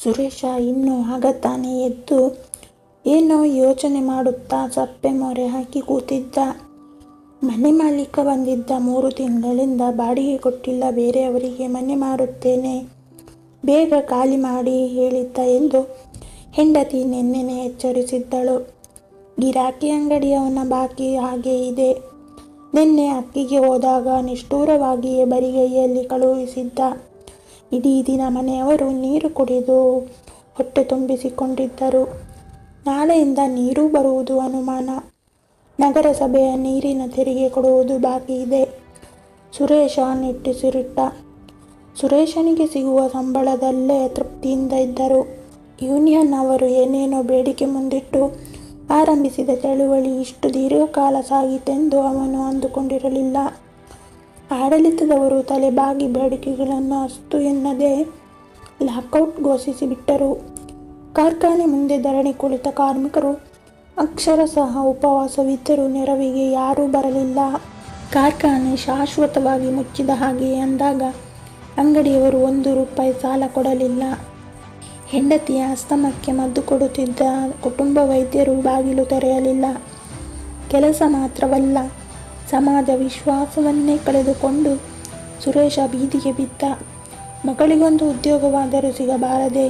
ಸುರೇಶ ಇನ್ನೂ ಆಗತಾನೆ ಎದ್ದು ಏನೋ ಯೋಚನೆ ಮಾಡುತ್ತಾ ಸಪ್ಪೆ ಮೊರೆ ಹಾಕಿ ಕೂತಿದ್ದ. ಮನೆ ಮಾಲೀಕ ಬಂದಿದ್ದ. 3 ತಿಂಗಳಿಂದ ಬಾಡಿಗೆ ಕೊಟ್ಟಿಲ್ಲ. ಬೇರೆಯವರಿಗೆ ಮನೆ ಮಾರುತ್ತೇನೆ, ಬೇಗ ಖಾಲಿ ಮಾಡಿ ಹೇಳಿದ್ದ ಎಂದು ಹೆಂಡತಿ ನಿನ್ನೆನೆ ಎಚ್ಚರಿಸಿದ್ದಳು. ಗಿರಾಕಿ ಅಂಗಡಿಯವನ ಬಾಕಿ ಹಾಗೆ ಇದೆ. ನಿನ್ನೆ ಅಕ್ಕಿಗೆ ಹೋದಾಗ ನಿಷ್ಠೂರವಾಗಿಯೇ ಬರಿಗೈಯಲ್ಲಿ ಕಳುಹಿಸಿದ್ದ. ಇಡೀ ದಿನ ಮನೆಯವರು ನೀರು ಕುಡಿದು ಹೊಟ್ಟೆ ತುಂಬಿಸಿಕೊಂಡಿದ್ದರು. ನಾಳೆಯಿಂದ ನೀರು ಬರುವುದು ಅನುಮಾನ. ನಗರಸಭೆಯ ನೀರಿನ ತೆರಿಗೆ ಕೊಡುವುದು ಬಾಕಿ ಇದೆ. ಸುರೇಶ ನಿಟ್ಟುಸಿರಿಟ್ಟ. ಸುರೇಶನಿಗೆ ಸಿಗುವ ಸಂಬಳದಲ್ಲೇ ತೃಪ್ತಿಯಿಂದ ಇದ್ದರು. ಯೂನಿಯನ್ ಅವರು ಏನೇನೋ ಬೇಡಿಕೆ ಮುಂದಿಟ್ಟು ಆರಂಭಿಸಿದ ಚಳುವಳಿ ಇಷ್ಟು ದೀರ್ಘಕಾಲ ಸಾಗಿತೆಂದು ಅವನು ಅಂದುಕೊಂಡಿರಲಿಲ್ಲ. ಆಡಳಿತದವರು ತಲೆಬಾಗಿ ಬೇಡಿಕೆಗಳನ್ನು ಅಸ್ತು ಎನ್ನದೆ ಲಾಕೌಟ್ ಘೋಷಿಸಿಬಿಟ್ಟರು. ಕಾರ್ಖಾನೆ ಮುಂದೆ ಧರಣಿ ಕುಳಿತ ಕಾರ್ಮಿಕರು ಅಕ್ಷರಶಃ ಉಪವಾಸವಿದ್ದರೂ ನೆರವಿಗೆ ಯಾರೂ ಬರಲಿಲ್ಲ. ಕಾರ್ಖಾನೆ ಶಾಶ್ವತವಾಗಿ ಮುಚ್ಚಿದ ಹಾಗೆ ಅಂದಾಗ ಅಂಗಡಿಯವರು 1 ರೂಪಾಯಿ ಸಾಲ ಕೊಡಲಿಲ್ಲ. ಹೆಂಡತಿಯ ಅಸ್ತಮಕ್ಕೆ ಮದ್ದು ಕೊಡುತ್ತಿದ್ದ ಕುಟುಂಬ ವೈದ್ಯರು ಬಾಗಿಲು ತೆರೆಯಲಿಲ್ಲ. ಕೆಲಸ ಮಾತ್ರವಲ್ಲ, ಸಮಾಜ ವಿಶ್ವಾಸವನ್ನೇ ಕಳೆದುಕೊಂಡು ಸುರೇಶ ಬೀದಿಗೆ ಬಿದ್ದ. ಮಗಳಿಗೊಂದು ಉದ್ಯೋಗವಾದರೂ ಸಿಗಬಾರದೆ?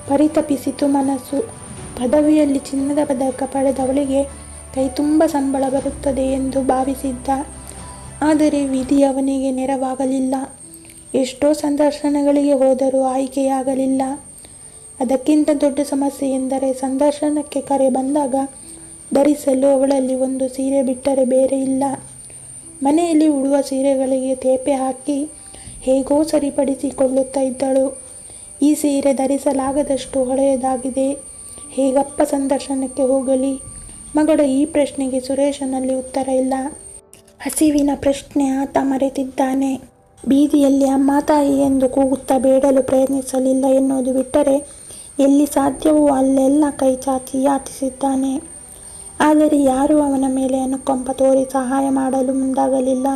ಪರಿತಪಿಸಿತು ಮನಸ್ಸು. ಪದವಿಯಲ್ಲಿ ಚಿನ್ನದ ಪದಕ ಪಡೆದವಳಿಗೆ ಕೈತುಂಬ ಸಂಬಳ ಬರುತ್ತದೆ ಎಂದು ಭಾವಿಸಿದ್ದ. ಆದರೆ ವಿಧಿ ಅವನಿಗೆ ನೆರವಾಗಲಿಲ್ಲ. ಎಷ್ಟೋ ಸಂದರ್ಶನಗಳಿಗೆ ಹೋದರೂ ಆಯ್ಕೆಯಾಗಲಿಲ್ಲ. ಅದಕ್ಕಿಂತ ದೊಡ್ಡ ಸಮಸ್ಯೆ ಎಂದರೆ ಸಂದರ್ಶನಕ್ಕೆ ಕರೆ ಬಂದಾಗ ಧರಿಸಲು ಅವಳಲ್ಲಿ ಒಂದು ಸೀರೆ ಬಿಟ್ಟರೆ ಬೇರೆ ಇಲ್ಲ. ಮನೆಯಲ್ಲಿ ಉಡುವ ಸೀರೆಗಳಿಗೆ ತೇಪೆ ಹಾಕಿ ಹೇಗೋ ಸರಿಪಡಿಸಿಕೊಳ್ಳುತ್ತಾ ಇದ್ದಳು. ಈ ಸೀರೆ ಧರಿಸಲಾಗದಷ್ಟು ಹಳೆಯದಾಗಿದೆ. ಹೇಗಪ್ಪ ಸಂದರ್ಶನಕ್ಕೆ ಹೋಗಲಿ? ಮಗಳ ಈ ಪ್ರಶ್ನೆಗೆ ಸುರೇಶನಲ್ಲಿ ಉತ್ತರ ಇಲ್ಲ. ಹಸಿವಿನ ಪ್ರಶ್ನೆ ಆತ ಮರೆತಿದ್ದಾನೆ. ಬೀದಿಯಲ್ಲಿ ಅಮ್ಮ ತಾಯಿ ಎಂದು ಕೂಗುತ್ತಾ ಬೇಡಲು ಪ್ರಯತ್ನಿಸಲಿಲ್ಲ ಎನ್ನುವುದು ಬಿಟ್ಟರೆ ಎಲ್ಲಿ ಸಾಧ್ಯವೋ ಅಲ್ಲೆಲ್ಲ ಕೈ ಚಾಚಿ ಯಾಚಿಸಿದ್ದಾನೆ. ಆದರೆ ಯಾರೂ ಅವನ ಮೇಲೆ ಅನುಕಂಪ ತೋರಿ ಸಹಾಯ ಮಾಡಲು ಮುಂದಾಗಲಿಲ್ಲ.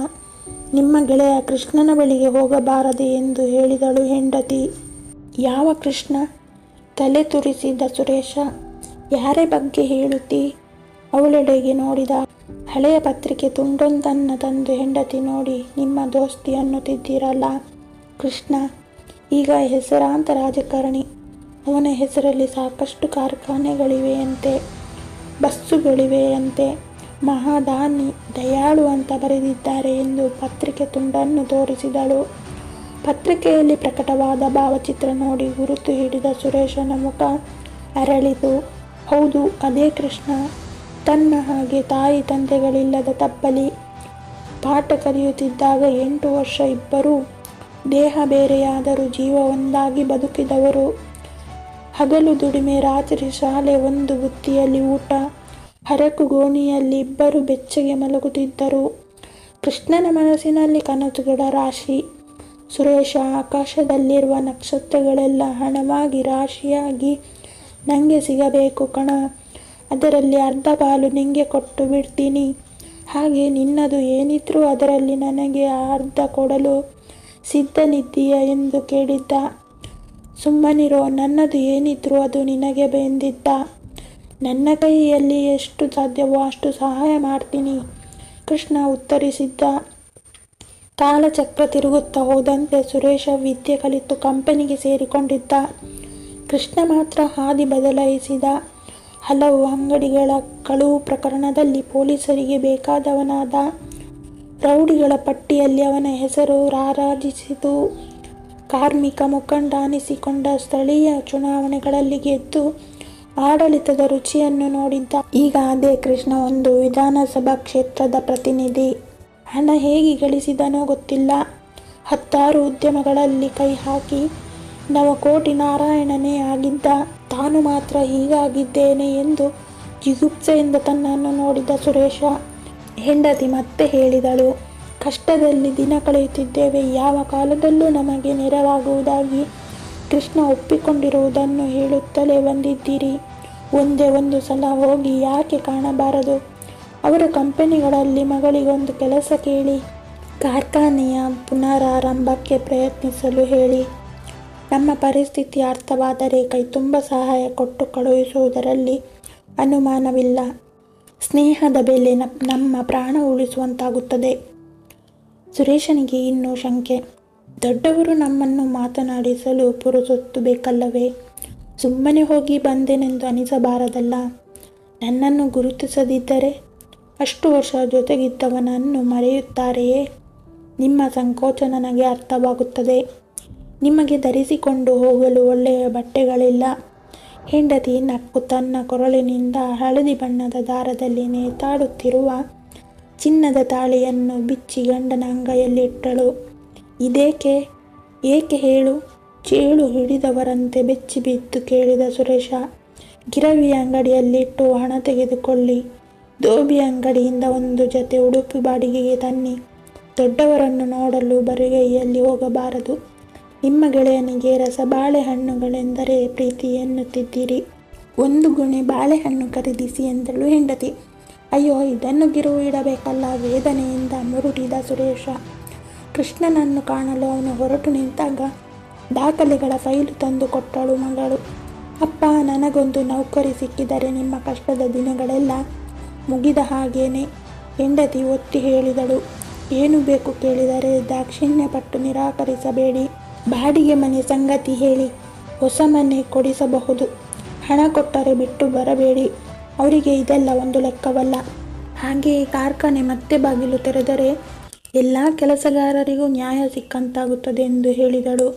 ನಿಮ್ಮ ಗೆಳೆಯ ಕೃಷ್ಣನ ಬಳಿಗೆ ಹೋಗಬಾರದೆ ಎಂದು ಹೇಳಿದಳು ಹೆಂಡತಿ. ಯಾವ ಕೃಷ್ಣ? ತಲೆ ತುರಿಸಿದ ಸುರೇಶ. ಯಾರ ಬಗ್ಗೆ ಹೇಳುತ್ತಿ? ಅವಳೆಡೆಗೆ ನೋಡಿದ. ಹಳೆಯ ಪತ್ರಿಕೆ ತುಂಡೊಂದನ್ನು ತಂದು ಹೆಂಡತಿ ನೋಡಿ, ನಿಮ್ಮ ದೋಸ್ತಿ ಅನ್ನುತ್ತಿದ್ದೀರಲ್ಲ, ಕೃಷ್ಣ ಈಗ ಹೆಸರಾಂತ ರಾಜಕಾರಣಿ. ಅವನ ಹೆಸರಲ್ಲಿ ಸಾಕಷ್ಟು ಕಾರ್ಖಾನೆಗಳಿವೆಯಂತೆ, ಬಸ್ಸುಗಳಿವೆಯಂತೆ, ಮಹಾದಾನಿ, ದಯಾಳು ಅಂತ ಬರೆದಿದ್ದಾರೆ ಎಂದು ಪತ್ರಿಕೆ ತುಂಡನ್ನು ತೋರಿಸಿದಳು. ಪತ್ರಿಕೆಯಲ್ಲಿ ಪ್ರಕಟವಾದ ಭಾವಚಿತ್ರ ನೋಡಿ ಗುರುತು ಹಿಡಿದ ಸುರೇಶನ ಮುಖ ಅರಳಿತು. ಹೌದು, ಅದೇ ಕೃಷ್ಣ. ತನ್ನ ಹಾಗೆ ತಾಯಿ ತಂದೆಗಳಿಲ್ಲದ ತಬ್ಬಲಿ. ಪಾಠ ಕಲಿಯುತ್ತಿದ್ದಾಗ 8 ವರ್ಷ ಇಬ್ಬರೂ ದೇಹ ಬೇರೆಯಾದರೂ ಜೀವ ಒಂದಾಗಿ ಬದುಕಿದವರು. ಹಗಲು ದುಡಿಮೆ, ರಾತ್ರಿ ಶಾಲೆ, ಒಂದು ಬುತ್ತಿಯಲ್ಲಿ ಊಟ, ಹರಕು ಗೋಣಿಯಲ್ಲಿ ಇಬ್ಬರು ಬೆಚ್ಚಗೆ ಮಲಗುತ್ತಿದ್ದರು. ಕೃಷ್ಣನ ಮನಸ್ಸಿನಲ್ಲಿ ಕನಸುಗಳ ರಾಶಿ. ಸುರೇಶ, ಆಕಾಶದಲ್ಲಿರುವ ನಕ್ಷತ್ರಗಳೆಲ್ಲ ಹಣವಾಗಿ ರಾಶಿಯಾಗಿ ನನಗೆ ಸಿಗಬೇಕು ಕಣ. ಅದರಲ್ಲಿ ಅರ್ಧ ಪಾಲು ನಿಂಗೆ ಕೊಟ್ಟು ಬಿಡ್ತೀನಿ. ಹಾಗೆ ನಿನ್ನದು ಏನಿದ್ರೂ ಅದರಲ್ಲಿ ನನಗೆ ಅರ್ಧ ಕೊಡಲು ಸಿದ್ಧನಿದ್ದೀಯ ಎಂದು ಕೇಳಿದ್ದ. ಸುಮ್ಮನಿರೋ, ನನ್ನದು ಏನಿದ್ರೂ ಅದು ನಿನಗೆ ಬೆಂದಿದ್ದ. ನನ್ನ ಕೈಯಲ್ಲಿ ಎಷ್ಟು ಸಾಧ್ಯವೋ ಅಷ್ಟು ಸಹಾಯ ಮಾಡ್ತೀನಿ, ಕೃಷ್ಣ ಉತ್ತರಿಸಿದ್ದ. ಕಾಲಚಕ್ರ ತಿರುಗುತ್ತಾ ಹೋದಂತೆ ಸುರೇಶ ವಿದ್ಯೆ ಕಲಿತು ಕಂಪನಿಗೆ ಸೇರಿಕೊಂಡಿದ್ದ. ಕೃಷ್ಣ ಮಾತ್ರ ಹಾದಿ ಬದಲಾಯಿಸಿದ. ಹಲವು ಅಂಗಡಿಗಳ ಕಳುವು ಪ್ರಕರಣದಲ್ಲಿ ಪೊಲೀಸರಿಗೆ ಬೇಕಾದವನಾದ. ರೌಡಿಗಳ ಪಟ್ಟಿಯಲ್ಲಿ ಅವನ ಹೆಸರು ರಾರಾಜಿಸಿತು. ಕಾರ್ಮಿಕ ಮುಖಂಡ ಅನಿಸಿಕೊಂಡ. ಸ್ಥಳೀಯ ಚುನಾವಣೆಗಳಲ್ಲಿ ಗೆದ್ದು ಆಡಳಿತದ ರುಚಿಯನ್ನು ನೋಡಿದ್ದ. ಈಗ ಅದೇ ಕೃಷ್ಣ ಒಂದು ವಿಧಾನಸಭಾ ಕ್ಷೇತ್ರದ ಪ್ರತಿನಿಧಿ. ಹಣ ಹೇಗೆ ಗಳಿಸಿದನೋ ಗೊತ್ತಿಲ್ಲ. 10 ಉದ್ಯಮಗಳಲ್ಲಿ ಕೈ ಹಾಕಿ ನವಕೋಟಿ ನಾರಾಯಣನೇ ಆಗಿದ್ದ. ತಾನು ಮಾತ್ರ ಹೀಗಾಗಿದ್ದೇನೆ ಎಂದು ಜಿಗುಪ್ಸೆಯಿಂದ ತನ್ನನ್ನು ನೋಡಿದ ಸುರೇಶ. ಹೆಂಡತಿ ಮತ್ತೆ ಹೇಳಿದಳು, ಕಷ್ಟದಲ್ಲಿ ದಿನ ಕಳೆಯುತ್ತಿದ್ದೇವೆ. ಯಾವ ಕಾಲದಲ್ಲೂ ನಮಗೆ ನೆರವಾಗುವುದಾಗಿ ಕೃಷ್ಣ ಒಪ್ಪಿಕೊಂಡಿರುವುದನ್ನು ಹೇಳುತ್ತಲೇ ಬಂದಿದ್ದೀರಿ. ಒಂದೇ ಒಂದು ಸಲ ಹೋಗಿ ಯಾಕೆ ಕಾಣಬಾರದು? ಅವರ ಕಂಪನಿಗಳಲ್ಲಿ ಮಗಳಿಗೊಂದು ಕೆಲಸ ಕೇಳಿ, ಕಾರ್ಖಾನೆಯ ಪುನರಾರಂಭಕ್ಕೆ ಪ್ರಯತ್ನಿಸಲು ಹೇಳಿ. ನಮ್ಮ ಪರಿಸ್ಥಿತಿ ಅರ್ಥವಾದರೆ ಕೈತುಂಬ ಸಹಾಯ ಕೊಟ್ಟು ಕಳುಹಿಸುವುದರಲ್ಲಿ ಅನುಮಾನವಿಲ್ಲ. ಸ್ನೇಹದ ಬೆಲೆ ನಮ್ಮ ಪ್ರಾಣ ಉಳಿಸುವಂತಾಗುತ್ತದೆ. ಸುರೇಶನಿಗೆ ಇನ್ನೂ ಶಂಕೆ. ದೊಡ್ಡವರು ನಮ್ಮನ್ನು ಮಾತನಾಡಿಸಲು ಪುರುಸೊತ್ತು ಬೇಕಲ್ಲವೇ? ಸುಮ್ಮನೆ ಹೋಗಿ ಬಂದೆನೆಂದು ಅನಿಸಬಾರದಲ್ಲ. ನನ್ನನ್ನು ಗುರುತಿಸದಿದ್ದರೆ ಅಷ್ಟು ವರ್ಷ ಜೊತೆಗಿದ್ದವನನ್ನು ಮರೆಯುತ್ತಾರೆಯೇ? ನಿಮ್ಮ ಸಂಕೋಚ ನನಗೆ ಅರ್ಥವಾಗುತ್ತದೆ. ನಿಮಗೆ ಧರಿಸಿಕೊಂಡು ಹೋಗಲು ಒಳ್ಳೆಯ ಬಟ್ಟೆಗಳಿಲ್ಲ. ಹೆಂಡತಿ ನಕ್ಕು ತನ್ನ ಕೊರಳಿನಿಂದ ಹಳದಿ ಬಣ್ಣದ ದಾರದಲ್ಲಿ ನೇತಾಡುತ್ತಿರುವ ಚಿನ್ನದ ತಾಳಿಯನ್ನು ಬಿಚ್ಚಿ ಗಂಡನ ಅಂಗೈಯಲ್ಲಿಟ್ಟಳು. ಇದೇಕೆ? ಏಕೆ ಹೇಳು? ಚೇಳು ಹಿಡಿದವರಂತೆ ಬೆಚ್ಚಿ ಬಿದ್ದು ಕೇಳಿದ ಸುರೇಶ. ಗಿರವಿ ಅಂಗಡಿಯಲ್ಲಿಟ್ಟು ಹಣ ತೆಗೆದುಕೊಳ್ಳಿ. ಧೋಬಿ ಅಂಗಡಿಯಿಂದ ಒಂದು ಜೊತೆ ಉಡುಪು ಬಾಡಿಗೆಗೆ ತನ್ನಿ. ದೊಡ್ಡವರನ್ನು ನೋಡಲು ಬರಿಗೈಯಲ್ಲಿ ಹೋಗಬಾರದು. ನಿಮ್ಮ ಗೆಳೆಯನಿಗೆ ಬಾಳೆಹಣ್ಣುಗಳೆಂದರೆ ಪ್ರೀತಿ ಎನ್ನುತ್ತಿದ್ದೀರಿ. ಒಂದು ಗುಣೆ ಬಾಳೆಹಣ್ಣು ಖರೀದಿಸಿ ಎಂದಳು ಹೆಂಡತಿ. ಅಯ್ಯೋ, ಇದನ್ನು ಗಿರುವು ಇಡಬೇಕಲ್ಲ. ವೇದನೆಯಿಂದ ಮುರುಟಿದ ಸುರೇಶ. ಕೃಷ್ಣನನ್ನು ಕಾಣಲು ಅವನು ಹೊರಟು ನಿಂತಾಗ ದಾಖಲೆಗಳ ಫೈಲು ತಂದು ಕೊಟ್ಟಳು ಮಗಳು. ಅಪ್ಪ, ನನಗೊಂದು ನೌಕರಿ ಸಿಕ್ಕಿದರೆ ನಿಮ್ಮ ಕಷ್ಟದ ದಿನಗಳೆಲ್ಲ ಮುಗಿದ ಹಾಗೇನೆ, ಹೆಂಡತಿ ಒತ್ತಿ ಹೇಳಿದಳು. ಏನು ಬೇಕು ಕೇಳಿದರೆ ದಾಕ್ಷಿಣ್ಯಪಟ್ಟು ನಿರಾಕರಿಸಬೇಡಿ. ಬಾಡಿಗೆ ಮನೆ ಸಂಗತಿ ಹೇಳಿ ಹೊಸ ಮನೆ ಕೊಡಿಸಬಹುದು. ಹಣ ಕೊಟ್ಟರೆ ಬಿಟ್ಟು ಬರಬೇಡಿ. ಅವರಿಗೆ ಇದೆಲ್ಲ ಒಂದು ಲೆಕ್ಕವಲ್ಲ. ಹಾಗೆಯೇ ಕಾರ್ಖಾನೆ ಮತ್ತೆ ಬಾಗಿಲು ತೆರೆದರೆ ಎಲ್ಲ ಕೆಲಸಗಾರರಿಗೂ ನ್ಯಾಯ ಸಿಕ್ಕಂತಾಗುತ್ತದೆ ಎಂದು ಹೇಳಿದಳು.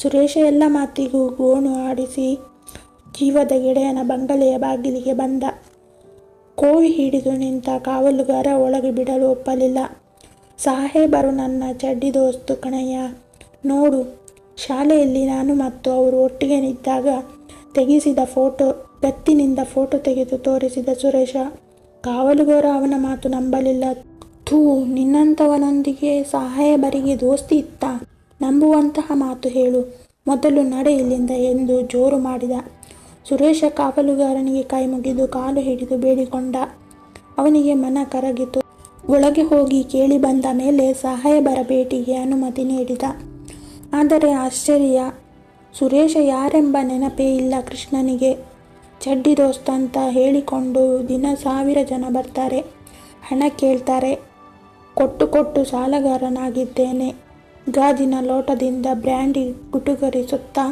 ಸುರೇಶ ಎಲ್ಲ ಮಾತಿಗೂ ಗೋಣು ಆಡಿಸಿ ಜೀವದ ಗೆಳೆಯನ ಬಂಗಲೆಯ ಬಾಗಿಲಿಗೆ ಬಂದ. ಕೋವಿ ಹಿಡಿದು ನಿಂತ ಕಾವಲುಗಾರ ಒಳಗೆ ಬಿಡಲು ಒಪ್ಪಲಿಲ್ಲ. ಸಾಹೇಬರು ನನ್ನ ಚಡ್ಡಿ ದೋಸ್ತು ಕಣಯ್ಯ. ನೋಡು, ಶಾಲೆಯಲ್ಲಿ ನಾನು ಮತ್ತು ಅವರು ಒಟ್ಟಿಗೆ ನಿಂತಾಗ ತೆಗೆಸಿದ ಫೋಟೋ. ಬೆತ್ತಿನಿಂದ ಫೋಟೋ ತೆಗೆದು ತೋರಿಸಿದ ಸುರೇಶ. ಕಾವಲುಗಾರ ಅವನ ಮಾತು ನಂಬಲಿಲ್ಲ. ಥೂ, ನಿನ್ನಂಥವನೊಂದಿಗೆ ಸಾಹೇಬರಿಗೆ ದೋಸ್ತಿ ಇತ್ತ? ನಂಬುವಂತಹ ಮಾತು ಹೇಳು. ಮೊದಲು ನಡೆ ಇಲ್ಲಿಂದ ಎಂದು ಜೋರು ಮಾಡಿದ. ಸುರೇಶ ಕಾವಲುಗಾರನಿಗೆ ಕೈ ಮುಗಿದು ಕಾಲು ಹಿಡಿದು ಬೇಡಿಕೊಂಡ. ಅವನಿಗೆ ಮನ ಕರಗಿತು. ಒಳಗೆ ಹೋಗಿ ಕೇಳಿ ಬಂದ ಮೇಲೆ ಸಾಹೇಬರ ಭೇಟಿಗೆ ಅನುಮತಿ ನೀಡಿದ. ಆದರೆ ಆಶ್ಚರ್ಯ, ಸುರೇಶ ಯಾರೆಂಬ ನೆನಪೇ ಇಲ್ಲ ಕೃಷ್ಣನಿಗೆ. ಚಡ್ಡಿ ದೋಸ್ತ ಅಂತ ಹೇಳಿಕೊಂಡು ದಿನ 1000 ಜನ ಬರ್ತಾರೆ, ಹಣ ಕೇಳ್ತಾರೆ. ಕೊಟ್ಟು ಸಾಲಗಾರನಾಗಿದ್ದೇನೆ. ಗಾಜಿನ ಲೋಟದಿಂದ ಬ್ರ್ಯಾಂಡಿ ಗುಟುಗರಿಸುತ್ತಾ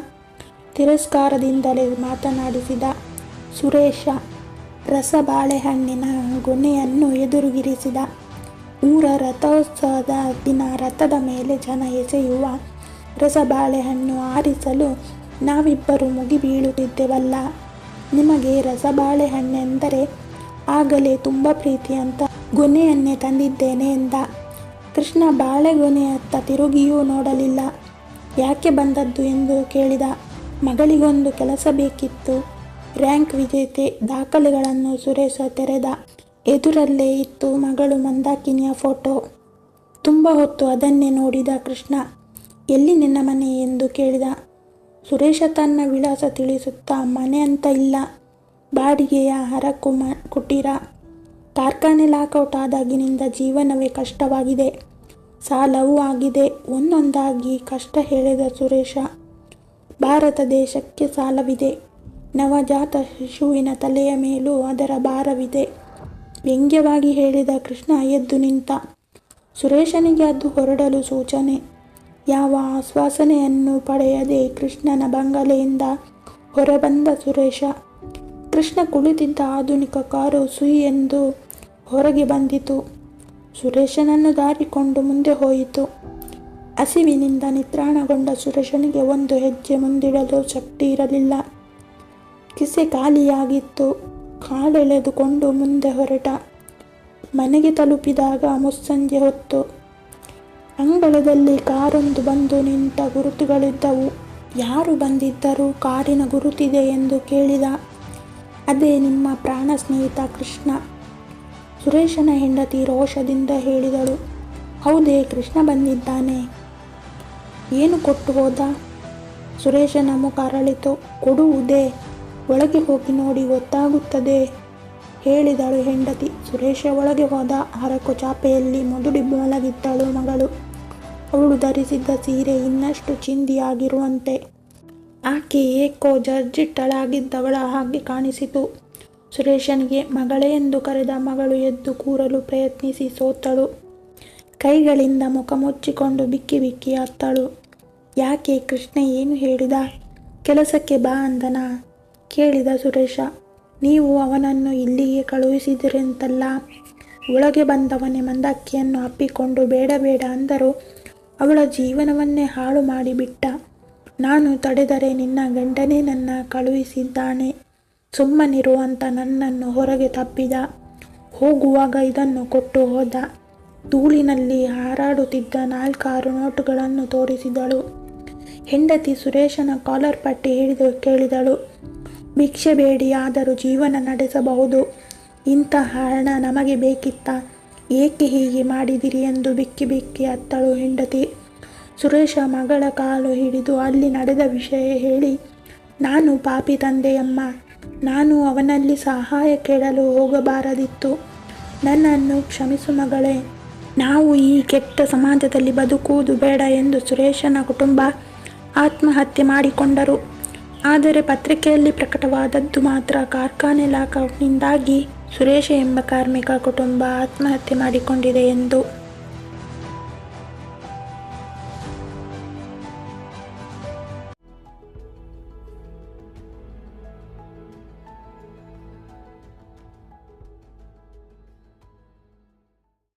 ತಿರಸ್ಕಾರದಿಂದಲೇ ಮಾತನಾಡಿಸಿದ ಸುರೇಶ. ಬಾಳೆಹಣ್ಣಿನ ಗೊನೆಯನ್ನು ಎದುರುಗಿರಿಸಿದ. ಊರ ರಥೋತ್ಸವದ ದಿನ ರಥದ ಮೇಲೆ ಜನ ಎಸೆಯುವ ಬಾಳೆಹಣ್ಣು ಆರಿಸಲು ನಾವಿಬ್ಬರು ಮುಗಿಬೀಳುತ್ತಿದ್ದೆವಲ್ಲ. ನಿಮಗೆ ಬಾಳೆಹಣ್ಣೆಂದರೆ ಆಗಲೇ ತುಂಬ ಪ್ರೀತಿ ಅಂತ ಗೊನೆಯನ್ನೇ ತಂದಿದ್ದೇನೆ ಎಂದ. ಕೃಷ್ಣ ಬಾಳೆಗೊನೆಯತ್ತ ತಿರುಗಿಯೂ ನೋಡಲಿಲ್ಲ. ಯಾಕೆ ಬಂದದ್ದು ಎಂದು ಕೇಳಿದ. ಮಗಳಿಗೊಂದು ಕೆಲಸ ಬೇಕಿತ್ತು. ರ್ಯಾಂಕ್ ವಿಜೇತೆ ದಾಖಲೆಗಳನ್ನು ಸುರೇಶ ತೆರೆದ. ಎದುರಲ್ಲೇ ಇತ್ತು ಮಗಳು ಮಂದಾಕಿನಿಯ ಫೋಟೋ. ತುಂಬ ಹೊತ್ತು ಅದನ್ನೇ ನೋಡಿದ ಕೃಷ್ಣ. ಎಲ್ಲಿ ನಿನ್ನ ಮನೆ ಎಂದು ಕೇಳಿದ. ಸುರೇಶ ತನ್ನ ವಿಳಾಸ ತಿಳಿಸುತ್ತಾ, ಮನೆ ಅಂತ ಇಲ್ಲ, ಬಾಡಿಗೆಯ ಹರಕು ಕುಟೀರ. ಕಾರ್ಖಾನೆ ಲಾಕೌಟ್ ಆದಾಗಿನಿಂದ ಜೀವನವೇ ಕಷ್ಟವಾಗಿದೆ. ಸಾಲವೂ ಆಗಿದೆ. ಒಂದೊಂದಾಗಿ ಕಷ್ಟ ಹೇಳಿದ ಸುರೇಶ. ಭಾರತ ದೇಶಕ್ಕೆ ಸಾಲವಿದೆ. ನವಜಾತ ಶಿಶುವಿನ ತಲೆಯ ಮೇಲೂ ಅದರ ಭಾರವಿದೆ. ವ್ಯಂಗ್ಯವಾಗಿ ಹೇಳಿದ ಕೃಷ್ಣ ಎದ್ದು ನಿಂತ. ಸುರೇಶನಿಗೆ ಅದು ಹೊರಡಲು ಸೂಚನೆ. ಯಾವ ಆಶ್ವಾಸನೆಯನ್ನು ಪಡೆಯದೆ ಕೃಷ್ಣನ ಬಂಗಲೆಯಿಂದ ಹೊರಬಂದ ಸುರೇಶ. ಕೃಷ್ಣ ಕುಳಿತಿದ್ದ ಆಧುನಿಕ ಕಾರು ಸುಯ್ ಎಂದು ಹೊರಗೆ ಬಂದಿತು. ಸುರೇಶನನ್ನು ದಾರಿಕೊಂಡು ಮುಂದೆ ಹೋಯಿತು. ಹಸಿವಿನಿಂದ ನಿತ್ರಾಣಗೊಂಡ ಸುರೇಶನಿಗೆ ಒಂದು ಹೆಜ್ಜೆ ಮುಂದಿಡಲು ಶಕ್ತಿ ಇರಲಿಲ್ಲ. ಕಿಸೆ ಖಾಲಿಯಾಗಿತ್ತು. ಕಾಲೆಳೆದುಕೊಂಡು ಮುಂದೆ ಹೊರಟ. ಮನೆಗೆ ತಲುಪಿದಾಗ ಮುಸ್ಸಂಜೆ ಹೊತ್ತು. ಅಂಗಳದಲ್ಲಿ ಕಾರೊಂದು ಬಂದು ನಿಂತ ಗುರುತುಗಳಿದ್ದವು. ಯಾರು ಬಂದಿದ್ದರು? ಕಾರಿನ ಗುರುತಿದೆ ಎಂದು ಕೇಳಿದ. ಅದೇ ನಿಮ್ಮ ಪ್ರಾಣ ಸ್ನೇಹಿತ ಕೃಷ್ಣ. ಸುರೇಶನ ಹೆಂಡತಿ ರೋಷದಿಂದ ಹೇಳಿದಳು. ಹೌದೇ, ಕೃಷ್ಣ ಬಂದಿದ್ದಾನೆ. ಏನು ಕೊಟ್ಟು ಹೋದ? ಸುರೇಶನ ಮುಖ ಅರಳಿತು. ಕೊಡುವುದೇ? ಒಳಗೆ ಹೋಗಿ ನೋಡಿ ಗೊತ್ತಾಗುತ್ತದೆ ಹೇಳಿದಳು ಹೆಂಡತಿ. ಸುರೇಶ ಒಳಗೆ ಹೋದ. ಹರಕು ಚಾಪೆಯಲ್ಲಿ ಮುದುಡಿ ಮಲಗಿದ್ದಳು ಮಗಳು. ಅವಳು ಧರಿಸಿದ್ದ ಸೀರೆ ಇನ್ನಷ್ಟು ಚಿಂದಿಯಾಗಿರುವಂತೆ. ಆಕೆ ಏಕೋ ಜರ್ಜಿಟ್ಟಳಾಗಿದ್ದವಳ ಹಾಗೆ ಕಾಣಿಸಿತು. ಸುರೇಶನಿಗೆ ಮಗಳೇ ಎಂದು ಕರೆದ ಮಗಳು ಎದ್ದು ಕೂರಲು ಪ್ರಯತ್ನಿಸಿ ಸೋತಳು. ಕೈಗಳಿಂದ ಮುಖ ಮುಚ್ಚಿಕೊಂಡು ಬಿಕ್ಕಿ ಬಿಕ್ಕಿ ಅತ್ತಳು. ಯಾಕೆ ಕೃಷ್ಣ ಏನು ಹೇಳಿದ? ಕೆಲಸಕ್ಕೆ ಬಾ ಅಂದನಾ? ಕೇಳಿದ ಸುರೇಶ. ನೀವು ಅವನನ್ನು ಇಲ್ಲಿಗೆ ಕಳುಹಿಸಿದಿರಂತಲ್ಲ. ಒಳಗೆ ಬಂದವನೇ ಮಂದಕ್ಕಿಯನ್ನು ಅಪ್ಪಿಕೊಂಡು ಬೇಡ ಬೇಡ ಅಂದರು. ಅವಳ ಜೀವನವನ್ನೇ ಹಾಳು ಮಾಡಿಬಿಟ್ಟ. ನಾನು ತಡೆದರೆ ನಿನ್ನ ಗಂಡನೇ ನನ್ನ ಕಳುಹಿಸಿದ್ದಾನೆ. ಸುಮ್ಮನಿರು ಅಂತ ನನ್ನನ್ನು ಹೊರಗೆ ತಬ್ಬಿದ. ಹೋಗುವಾಗ ಇದನ್ನು ಕೊಟ್ಟು ಹೋದ. ಧೂಳಿನಲ್ಲಿ ಹಾರಾಡುತ್ತಿದ್ದ 4-6 ನೋಟುಗಳನ್ನು ತೋರಿಸಿದಳು. ಹೆಂಡತಿ ಸುರೇಶನ ಕಾಲರ್ ಪಟ್ಟಿ ಹಿಡಿದು ಕೇಳಿದಳು. ಭಿಕ್ಷೆ ಬೇಡಿ ಆದರೂ ಜೀವನ ನಡೆಸಬಹುದು. ಇಂತಹ ಹಣ ನಮಗೆ ಬೇಕಿತ್ತ? ಏಕೆ ಹೀಗೆ ಮಾಡಿದಿರಿ ಎಂದು ಬಿಕ್ಕಿ ಬಿಕ್ಕಿ ಅತ್ತಳು ಹೆಂಡತಿ. ಸುರೇಶ ಮಗಳ ಕಾಲು ಹಿಡಿದು ಅಲ್ಲಿ ನಡೆದ ವಿಷಯ ಹೇಳಿ, ನಾನು ಪಾಪಿ ತಂದೆಯಮ್ಮ. ನಾನು ಅವನಲ್ಲಿ ಸಹಾಯ ಕೇಳಲು ಹೋಗಬಾರದಿತ್ತು. ನನ್ನನ್ನು ಕ್ಷಮಿಸು ಮಗಳೇ. ನಾವು ಈ ಕೆಟ್ಟ ಸಮಾಜದಲ್ಲಿ ಬದುಕುವುದು ಬೇಡ ಎಂದು ಸುರೇಶನ ಕುಟುಂಬ ಆತ್ಮಹತ್ಯೆ ಮಾಡಿಕೊಂಡರು. ಆದರೆ ಪತ್ರಿಕೆಯಲ್ಲಿ ಪ್ರಕಟವಾದದ್ದು ಮಾತ್ರ ಕಾರ್ಖಾನೆ ಲಾಕೌಟ್ನಿಂದಾಗಿ ಸುರೇಶ ಎಂಬ ಕಾರ್ಮಿಕ ಕುಟುಂಬ ಆತ್ಮಹತ್ಯೆ ಮಾಡಿಕೊಂಡಿದೆ ಎಂದು.